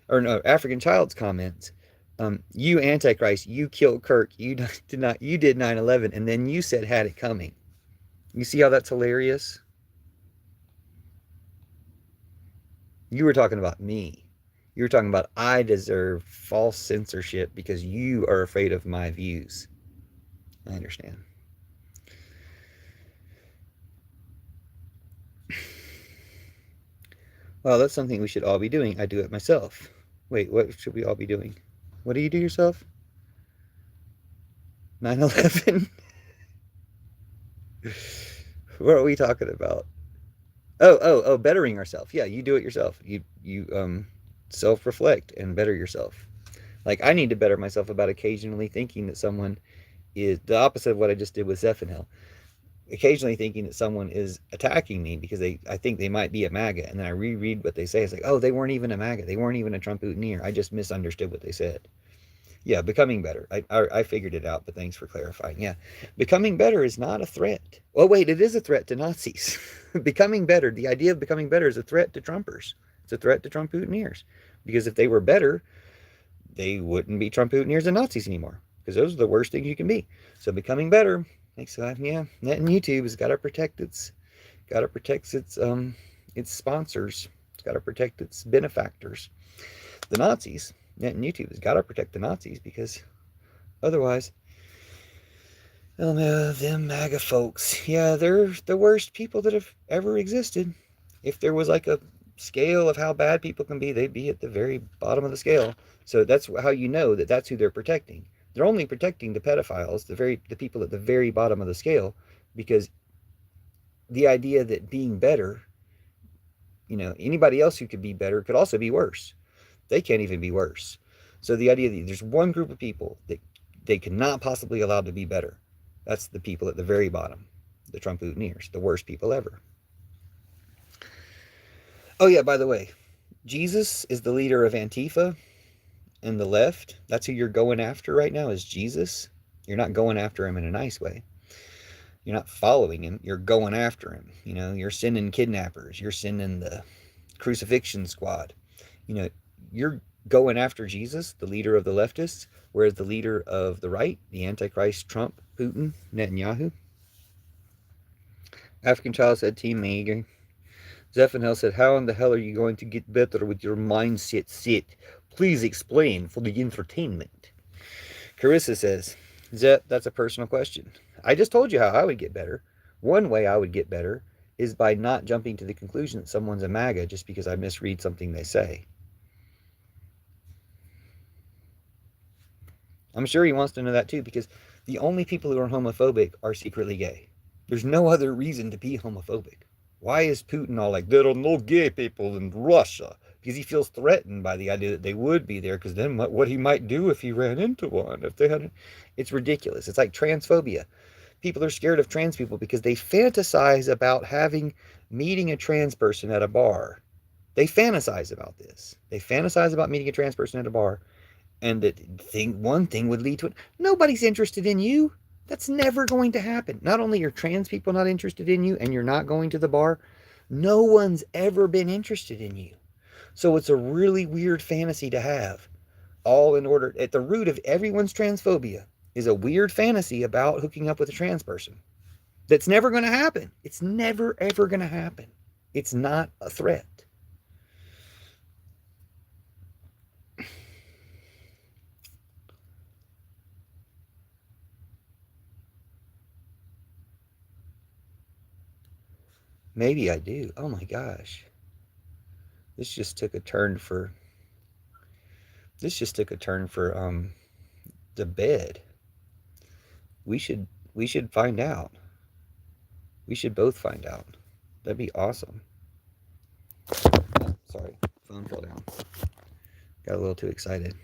or no, African Child's comments. You Antichrist, you killed Kirk, you did 9/11, and then you said had it coming. You see how that's hilarious? You were talking about me. You were talking about I deserve false censorship because you are afraid of my views. I understand. Well, that's something we should all be doing. I do it myself. Wait, what should we all be doing? What do you do yourself? 9/11? What are we talking about? Oh, bettering ourselves. Yeah, you do it yourself. You self-reflect and better yourself. Like, I need to better myself about occasionally thinking that someone is the opposite of what I just did with Zephaniel. Occasionally thinking that someone is attacking me because I think they might be a MAGA, and then I reread what they say. It's like, oh, they weren't even a MAGA. They weren't even a Trump Putineer. I just misunderstood what they said. Yeah, becoming better. I figured it out, but thanks for clarifying. Yeah, becoming better is not a threat. Well, wait, it is a threat to Nazis. Becoming better, the idea of becoming better is a threat to Trumpers. It's a threat to Trump Putineers. Because if they were better, they wouldn't be Trump Putineers and Nazis anymore. Because those are the worst things you can be. So becoming better, yeah, Net and YouTube has got to protect its sponsors. It's got to protect its benefactors. The Nazis, Net and YouTube has got to protect the Nazis, because otherwise, oh no, them MAGA folks, yeah, they're the worst people that have ever existed. If there was like a scale of how bad people can be, they'd be at the very bottom of the scale. So that's how you know that that's who they're protecting. They're only protecting the pedophiles, the people at the very bottom of the scale, because the idea that being better, anybody else who could be better could also be worse. They can't even be worse. So the idea that there's one group of people that they cannot possibly allow to be better, that's the people at the very bottom, the Trump-Hooteneers, the worst people ever. Oh yeah, by the way, Jesus is the leader of Antifa and the left. That's who you're going after right now, is Jesus. You're not going after him in a nice way. You're not following him. You're going after him. You're sending kidnappers. You're sending the crucifixion squad. You're going after Jesus, the leader of the leftists, whereas the leader of the right, the Antichrist, Trump, Putin, Netanyahu. African Child said, Team Megan. Zephaniel said, how in the hell are you going to get better with your mindset set? Please explain for the entertainment. Carissa says, Zep, that's a personal question. I just told you how I would get better. One way I would get better is by not jumping to the conclusion that someone's a MAGA just because I misread something they say. I'm sure he wants to know that too, because the only people who are homophobic are secretly gay. There's no other reason to be homophobic. Why is Putin all like, there are no gay people in Russia? Because he feels threatened by the idea that they would be there, because then what he might do if he ran into one, if they had, it's ridiculous. It's like transphobia. People are scared of trans people because they fantasize about meeting a trans person at a bar. They fantasize about this. They fantasize about meeting a trans person at a bar, and that one thing would lead to it. Nobody's interested in you. That's never going to happen. Not only are trans people not interested in you and you're not going to the bar, no one's ever been interested in you. So it's a really weird fantasy to have. All in order, at the root of everyone's transphobia is a weird fantasy about hooking up with a trans person. That's never going to happen. It's never, ever going to happen. It's not a threat. Maybe I do. Oh my gosh. This just took a turn for the bed. We should find out. We should both find out. That'd be awesome. Oh, sorry, phone fell down. Got a little too excited.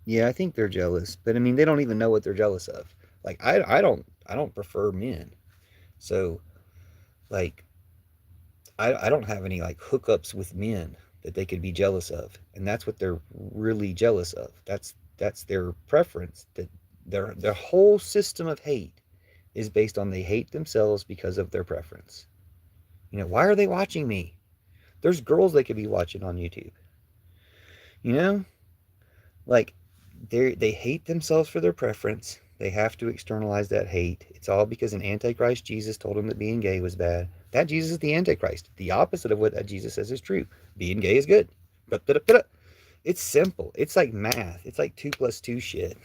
Yeah, I think they're jealous, but I mean, they don't even know what they're jealous of. Like, I don't prefer men, so like, I don't have any like hookups with men that they could be jealous of, and that's what they're really jealous of. That's their preference. That their whole system of hate is based on they hate themselves because of their preference. Why are they watching me? There's girls they could be watching on YouTube. Like, they hate themselves for their preference. They have to externalize that hate. It's all because an Antichrist Jesus told them that being gay was bad. That Jesus is the Antichrist. The opposite of what that Jesus says is true. Being gay is good. It's simple. It's like math. It's like 2 + 2 shit.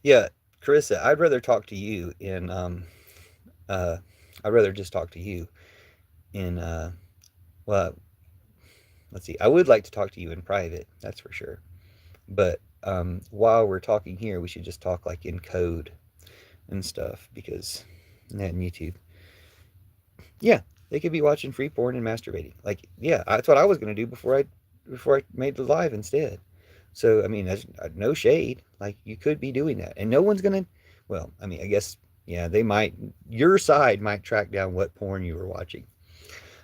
Yeah, Carissa, I'd rather talk to you in I'd rather just talk to you in well, let's see. I would like to talk to you in private, that's for sure. But while we're talking here, we should just talk like in code and stuff, because that and YouTube. Yeah, they could be watching free porn and masturbating. Like, yeah, that's what I was gonna do before I made the live instead. So I mean, there's no shade. Like, you could be doing that, and no one's gonna. Well, I mean, I guess, yeah, they might. Your side might track down what porn you were watching,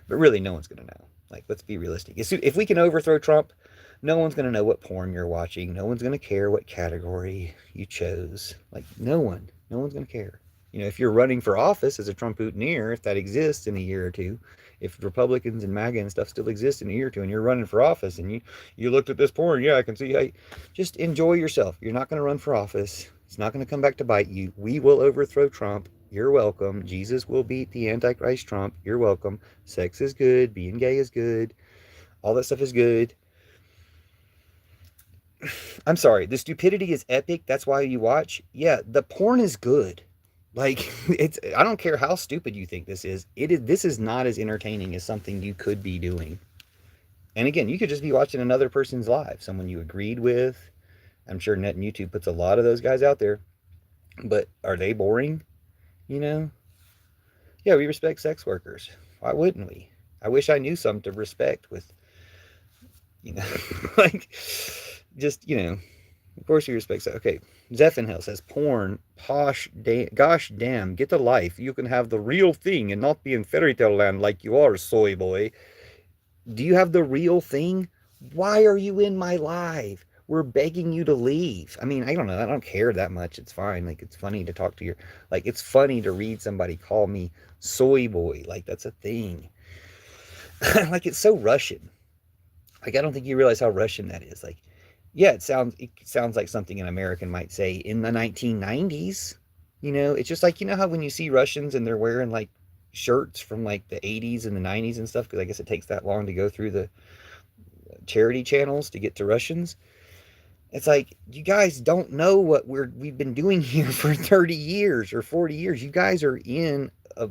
but really, no one's gonna know. Like, let's be realistic. If we can overthrow Trump, no one's gonna know what porn you're watching. No one's gonna care what category you chose. Like, no one's gonna care. If you're running for office as a Trump-Hooteneer, if that exists in a year or two, if Republicans and MAGA and stuff still exist in a year or two, and you're running for office, and you looked at this porn, yeah, I can see. Hey, just enjoy yourself. You're not going to run for office. It's not going to come back to bite you. We will overthrow Trump. You're welcome. Jesus will beat the Antichrist Trump. You're welcome. Sex is good. Being gay is good. All that stuff is good. I'm sorry. The stupidity is epic. That's why you watch. Yeah, the porn is good. Like, I don't care how stupid you think this is. This is not as entertaining as something you could be doing. And again, you could just be watching another person's live, someone you agreed with. I'm sure Net and YouTube puts a lot of those guys out there. But are they boring? You know? Yeah, we respect sex workers. Why wouldn't we? I wish I knew some to respect with, you know, like, just, of course we respect sex. Okay, Zephinhill says, porn, gosh damn, get a life. You can have the real thing and not be in fairy tale land like you are, soy boy. Do you have the real thing? Why are you in my live? We're begging you to leave. I mean, I don't know. I don't care that much. It's fine. Like, it's funny to talk to your, like, it's funny to read somebody call me soy boy. Like, that's a thing. Like, it's so Russian. Like, I don't think you realize how Russian that is. Like, yeah, it sounds like something an American might say in the 1990s. It's just like, how when you see Russians and they're wearing like shirts from like the 80s and the 90s and stuff, because I guess it takes that long to go through the charity channels to get to Russians. It's like, you guys don't know what we've been doing here for 30 years or 40 years. You guys are in a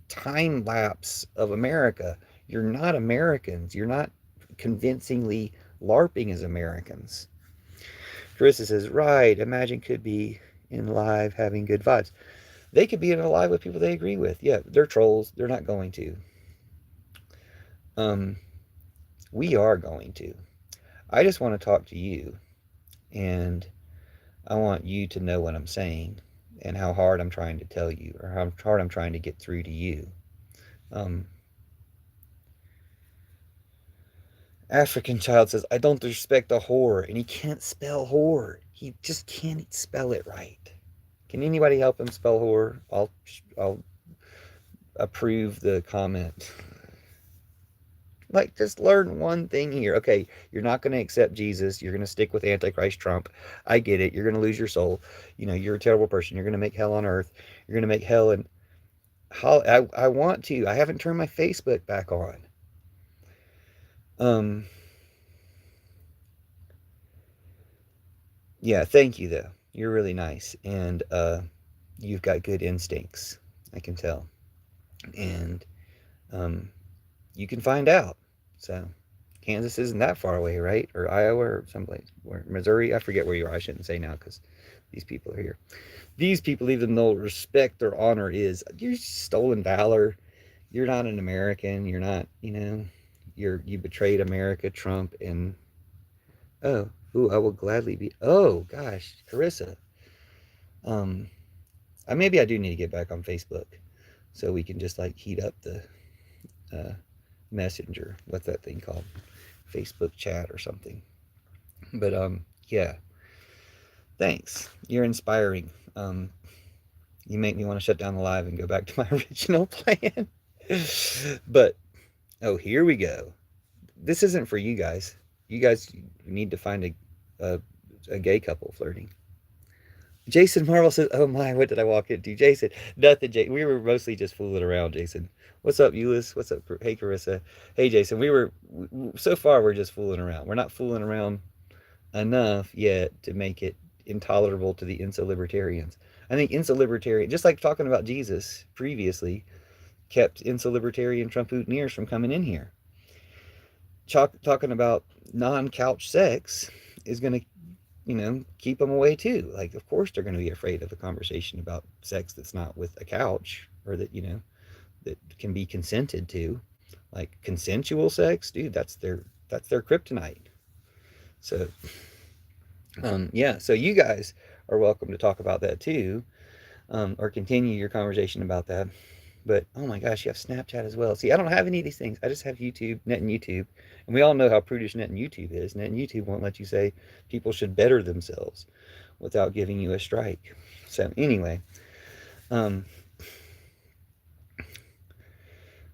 time lapse of America. You're not Americans. You're not convincingly LARPing as Americans. Carissa says, right, Imagine could be in live having good vibes. They could be in a live with people they agree with. Yeah, they're trolls. They're not going to. Um, we are going to. I just want to talk to you, and I want you to know what I'm saying and how hard I'm trying to tell you, or how hard I'm trying to get through to you. Um, African Child says, I don't respect a whore, and he can't spell whore. He just can't spell it right. Can anybody help him spell whore? I'll approve the comment. Like, just learn one thing here. Okay, you're not going to accept Jesus. You're going to stick with Antichrist Trump. I get it. You're going to lose your soul. You're a terrible person. You're going to make hell on earth. You're going to make hell. And how I want to. I haven't turned my Facebook back on. Um, yeah, thank you, though. You're really nice. And you've got good instincts. I can tell. And you can find out. So, Kansas isn't that far away, right? Or Iowa or someplace. Or Missouri. I forget where you are. I shouldn't say now because these people are here. These people, even though respect or honor is, you're stolen valor. You're not an American. You're not, you betrayed America, Trump, and I will gladly be. Oh gosh, Carissa. Um, maybe I do need to get back on Facebook so we can just like heat up the uh, messenger. What's that thing called? Facebook chat or something. But yeah. Thanks. You're inspiring. You make me want to shut down the live and go back to my original plan. But here we go. This isn't for you guys. You guys need to find a gay couple flirting. Jason Marvel says, "Oh my, what did I walk into?" Jason, nothing. We were mostly just fooling around. Jason, what's up, Euless? What's up? Hey, Carissa. Hey, Jason. So far we're just fooling around. We're not fooling around enough yet to make it intolerable to the insulibertarians. I think insulibertarian, just like talking about Jesus previously, kept insulibertarian Trump-Hooteniers from coming in here. Talking about non-couch sex is going to, keep them away too. Like, of course they're going to be afraid of a conversation about sex that's not with a couch, or that, that can be consented to. Like consensual sex, dude, that's their kryptonite. So yeah, so you guys are welcome to talk about that too, or continue your conversation about that. But oh my gosh, you have Snapchat as well. See, I don't have any of these things. I just have YouTube, Net and YouTube, and we all know how prudish Net and YouTube is. Net and YouTube won't let you say people should better themselves without giving you a strike. So anyway, um,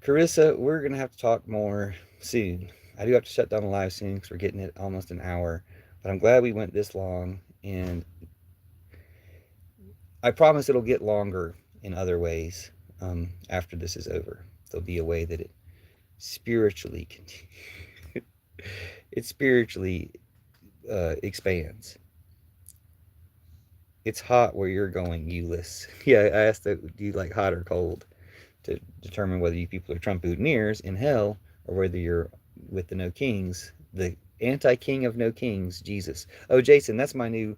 Carissa, we're gonna have to talk more soon. I do have to shut down the live soon because we're getting it almost an hour. But I'm glad we went this long, and I promise it'll get longer in other ways after this is over. There'll be a way that it spiritually it spiritually expands. It's hot where you're going, Euless. Yeah, I asked that, do you like hot or cold, to determine whether you people are Trump boutonnieres in hell or whether you're with the no kings, the anti-king of no kings, Jesus. Oh, Jason, that's my new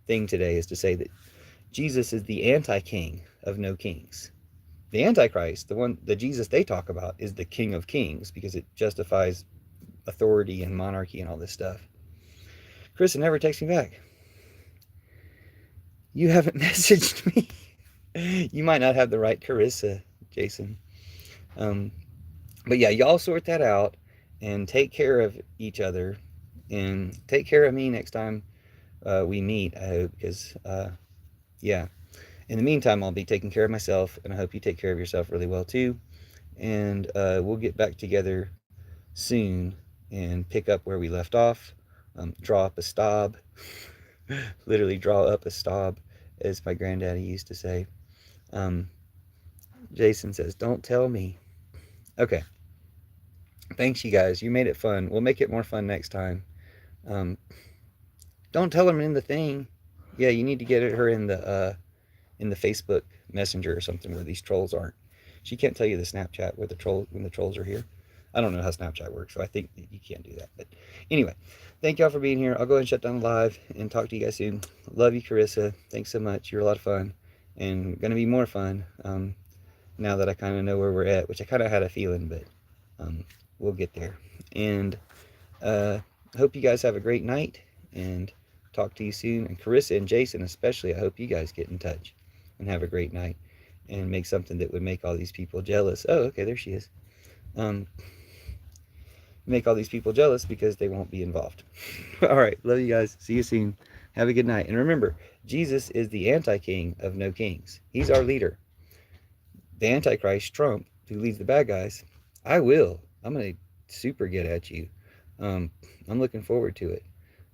thing today, is to say that Jesus is the anti-king of no kings. The Antichrist, the Jesus they talk about, is the king of kings because it justifies authority and monarchy and all this stuff. Krista never texts me back. You haven't messaged me. You might not have the right Carissa, Jason. But yeah, y'all sort that out and take care of each other and take care of me next time we meet, I hope, because yeah. In the meantime, I'll be taking care of myself, and I hope you take care of yourself really well too. And we'll get back together soon and pick up where we left off. Draw up a stob. Literally draw up a stob, as my granddaddy used to say. Jason says, don't tell me. Okay. Thanks, you guys. You made it fun. We'll make it more fun next time. Don't tell her in the thing. Yeah, you need to get her in the Facebook Messenger or something where these trolls aren't. She can't tell you the Snapchat where when the trolls are here. I don't know how Snapchat works, so I think you can't do that. But anyway, thank y'all for being here. I'll go ahead and shut down the live and talk to you guys soon. Love you, Carissa. Thanks so much. You're a lot of fun and going to be more fun now that I kind of know where we're at, which I kind of had a feeling, but we'll get there. And hope you guys have a great night and talk to you soon. And Carissa and Jason especially, I hope you guys get in touch and have a great night and make something that would make all these people jealous. Oh, okay, there she is. Make all these people jealous because they won't be involved. All right, love you guys. See you soon. Have a good night. And remember, Jesus is the anti-king of no kings. He's our leader. The Antichrist, Trump, who leads the bad guys, I'm going to super get at you. I'm looking forward to it.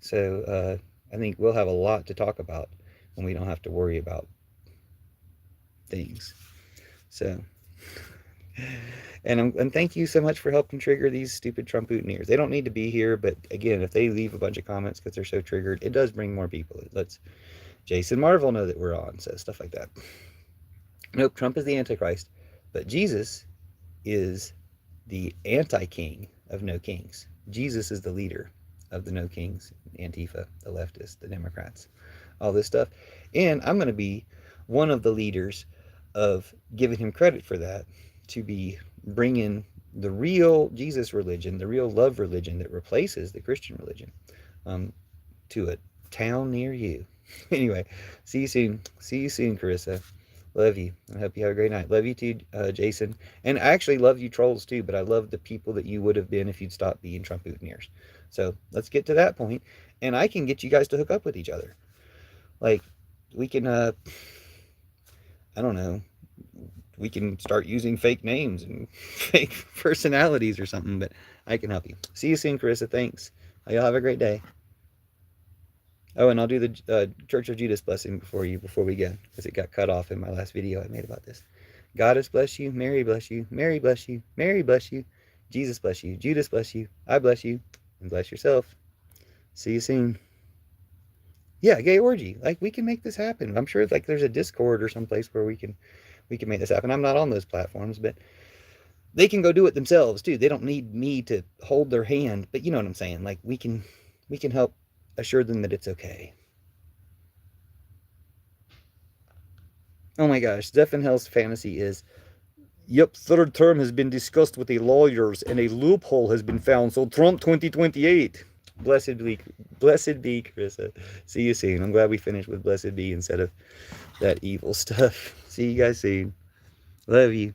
So I think we'll have a lot to talk about when we don't have to worry about things. So, and thank you so much for helping trigger these stupid Trump boutonnieres. They don't need to be here, but again, if they leave a bunch of comments because they're so triggered, it does bring more people. It lets Jason Marvel know that we're on, so stuff like that. Nope, Trump is the Antichrist, but Jesus is the anti-king of no kings. Jesus is the leader of the no kings, Antifa, the leftists, the Democrats, all this stuff. And I'm going to be one of the leaders of giving him credit for that, to be bringing the real Jesus religion, the real love religion that replaces the Christian religion, to a town near you. Anyway, see you soon. See you soon, Carissa. Love you. I hope you have a great night. Love you too, Jason. And I actually love you trolls too, but I love the people that you would have been if you'd stopped being Trump boutonnieres. So let's get to that point, and I can get you guys to hook up with each other. Like, we can, I don't know, we can start using fake names and fake personalities or something, but I can help you. See you soon, Carissa. Thanks. Y'all have a great day. Oh, and I'll do the Church of Judas blessing before we go, because it got cut off in my last video I made about this. Goddess bless you. Mary bless you. Mary bless you. Mary bless you. Jesus bless you. Judas bless you. I bless you. And bless yourself. See you soon. Yeah, gay orgy. Like, we can make this happen. I'm sure like there's a Discord or someplace where we can make this happen. I'm not on those platforms, but they can go do it themselves too. They don't need me to hold their hand, but you know what I'm saying. Like, we can help assure them that it's okay. Oh my gosh, Zeph and Hell's fantasy is, yep, third term has been discussed with the lawyers and a loophole has been found, so Trump 2028. Blessed be Carissa. See you soon. I'm glad we finished with blessed be instead of that evil stuff. See you guys soon. Love you.